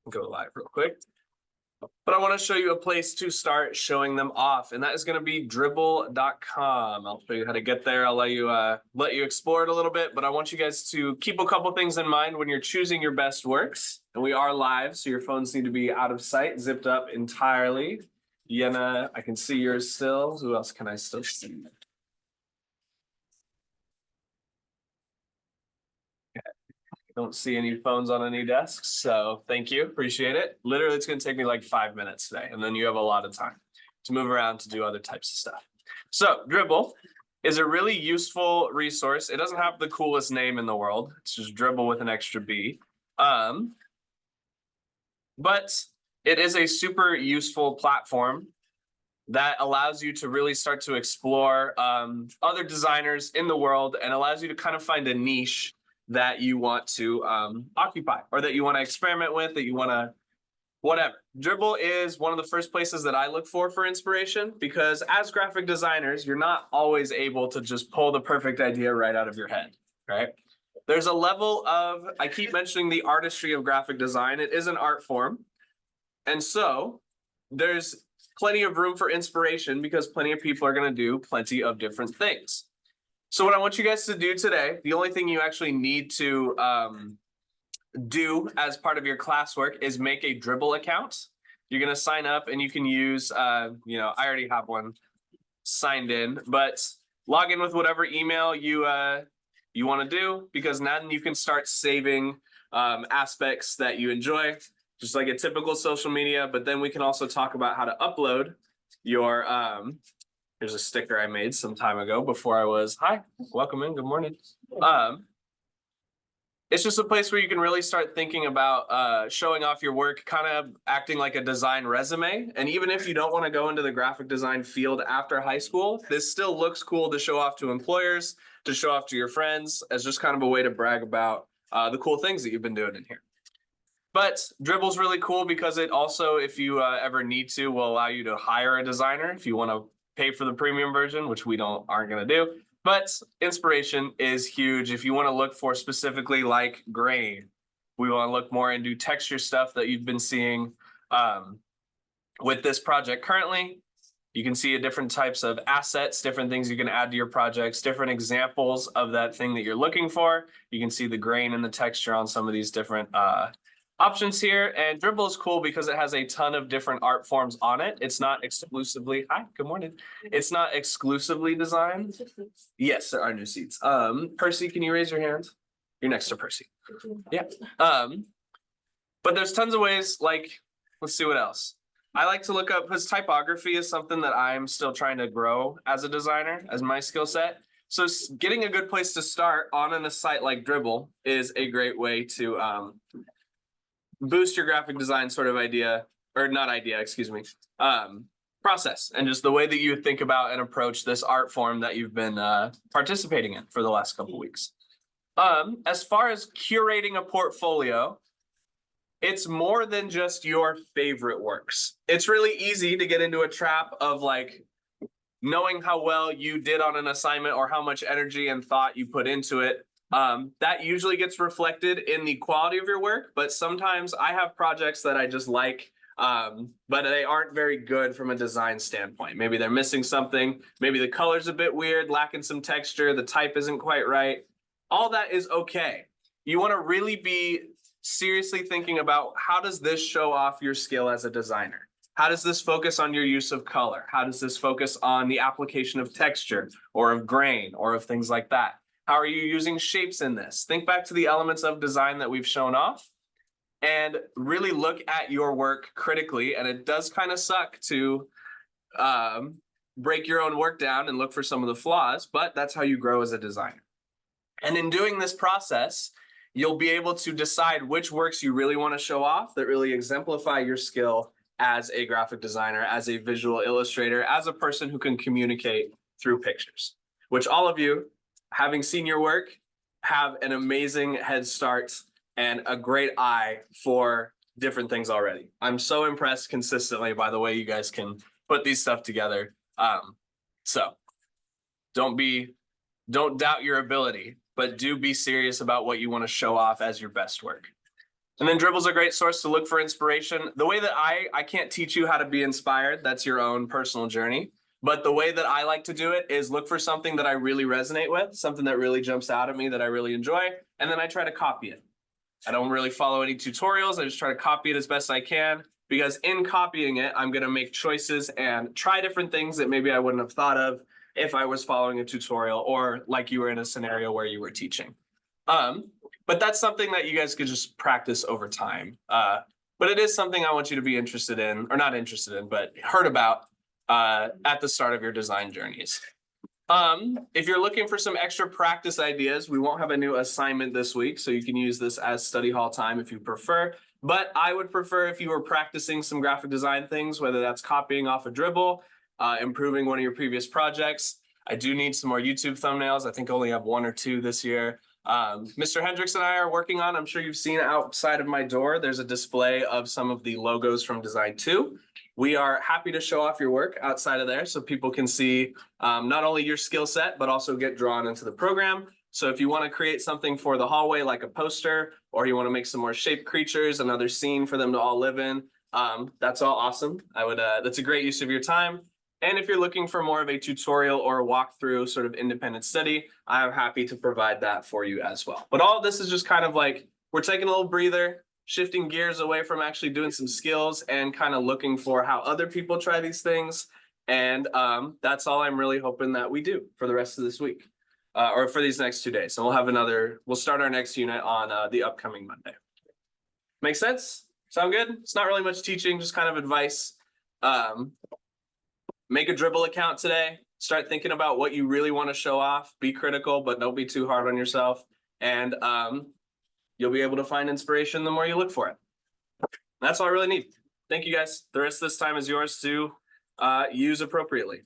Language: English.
go live real quick. But I want to show you a place to start showing them off, and that is going to be Dribbble.com. I'll show you how to get there. I'll let you explore it a little bit, but I want you guys to keep a couple things in mind when you're choosing your best works. And we are live, so your phones need to be out of sight, zipped up entirely. Yenna, I can see yours still. Who else can I still see? Don't see any phones on any desks, so thank you, appreciate it. Literally, it's gonna take me like 5 minutes today, and then you have a lot of time to move around to do other types of stuff. So Dribbble is a really useful resource. It doesn't have the coolest name in the world. It's just Dribbble with an extra B. But it is a super useful platform that allows you to really start to explore other designers in the world and allows you to kind of find a niche that you want to occupy or that you want to experiment with, that you want to whatever. Dribbble is one of the first places that I look for inspiration, because as graphic designers, you're not always able to just pull the perfect idea right out of your head, right? There's a level of, I keep mentioning the artistry of graphic design. It is an art form. And so there's plenty of room for inspiration because plenty of people are going to do plenty of different things. So what I want you guys to do today, the only thing you actually need to do as part of your classwork is make a Dribbble account. You're going to sign up and you can use, I already have one signed in, but log in with whatever email you want to do, because then you can start saving aspects that you enjoy, just like a typical social media. But then we can also talk about how to upload your here's a sticker I made some time ago before I was, hi, welcome in, good morning. It's just a place where you can really start thinking about showing off your work, kind of acting like a design resume. And even if you don't want to go into the graphic design field after high school, this still looks cool to show off to employers, to show off to your friends, as just kind of a way to brag about the cool things that you've been doing in here. But Dribble's really cool because it also, if you ever need to, will allow you to hire a designer if you want to pay for the premium version, which we aren't going to do. But inspiration is huge. If you want to look for specifically like grain, we want to look more into texture stuff that you've been seeing with this project currently. You can see different types of assets, different things you can add to your projects, different examples of that thing that you're looking for. You can see the grain and the texture on some of these different options here. And Dribbble is cool because it has a ton of different art forms on it. It's not exclusively, hi, good morning. It's not exclusively designed. Yes, there are new seats. Percy, can you raise your hand? You're next to Percy. Yeah. But there's tons of ways, like, let's see what else. I like to look up, because typography is something that I'm still trying to grow as a designer, as my skill set. So getting a good place to start on a site like Dribbble is a great way to boost your graphic design sort of idea, or not idea, excuse me, process, and just the way that you think about and approach this art form that you've been participating in for the last couple of weeks. As far as curating a portfolio, it's more than just your favorite works. It's really easy to get into a trap of like knowing how well you did on an assignment or how much energy and thought you put into it. That usually gets reflected in the quality of your work, but sometimes I have projects that I just like, but they aren't very good from a design standpoint. Maybe they're missing something. Maybe the color's a bit weird, lacking some texture. The type isn't quite right. All that is okay. You want to really be seriously thinking about, how does this show off your skill as a designer? How does this focus on your use of color? How does this focus on the application of texture or of grain or of things like that? How are you using shapes in this? Think back to the elements of design that we've shown off and really look at your work critically. And it does kind of suck to break your own work down and look for some of the flaws, but that's how you grow as a designer. And in doing this process, you'll be able to decide which works you really want to show off that really exemplify your skill as a graphic designer, as a visual illustrator, as a person who can communicate through pictures, which all of you, having seen your work, have an amazing head start and a great eye for different things already. I'm so impressed consistently by the way you guys can put these stuff together. So don't doubt your ability, but do be serious about what you want to show off as your best work. And then Dribble's a great source to look for inspiration. The way that I can't teach you how to be inspired. That's your own personal journey. But the way that I like to do it is look for something that I really resonate with, something that really jumps out at me that I really enjoy, and then I try to copy it. I don't really follow any tutorials. I just try to copy it as best I can, because in copying it, I'm going to make choices and try different things that maybe I wouldn't have thought of if I was following a tutorial or like you were in a scenario where you were teaching. But that's something that you guys could just practice over time. But it is something I want you to be interested in, or not interested in, but heard about at the start of your design journeys. If you're looking for some extra practice ideas, we won't have a new assignment this week, so you can use this as study hall time if you prefer. But I would prefer if you were practicing some graphic design things, whether that's copying off a Dribbble, improving one of your previous projects. I do need some more YouTube thumbnails. I think I only have 1 or 2 this year. Mr. Hendricks and I are working on, I'm sure you've seen outside of my door, there's a display of some of the logos from Design 2. We are happy to show off your work outside of there so people can see not only your skill set, but also get drawn into the program. So if you want to create something for the hallway, like a poster, or you want to make some more shaped creatures, another scene for them to all live in, that's all awesome. That's a great use of your time. And if you're looking for more of a tutorial or a walkthrough sort of independent study, I'm happy to provide that for you as well. But all of this is just kind of like, we're taking a little breather, shifting gears away from actually doing some skills and kind of looking for how other people try these things. And that's all I'm really hoping that we do for the rest of this week, or for these next 2 days. So we'll start our next unit on the upcoming Monday. Make sense? Sound good? It's not really much teaching, just kind of advice. Make a Dribbble account today. Start thinking about what you really want to show off. Be critical, but don't be too hard on yourself. And you'll be able to find inspiration the more you look for it. That's all I really need. Thank you, guys. The rest of this time is yours to use appropriately.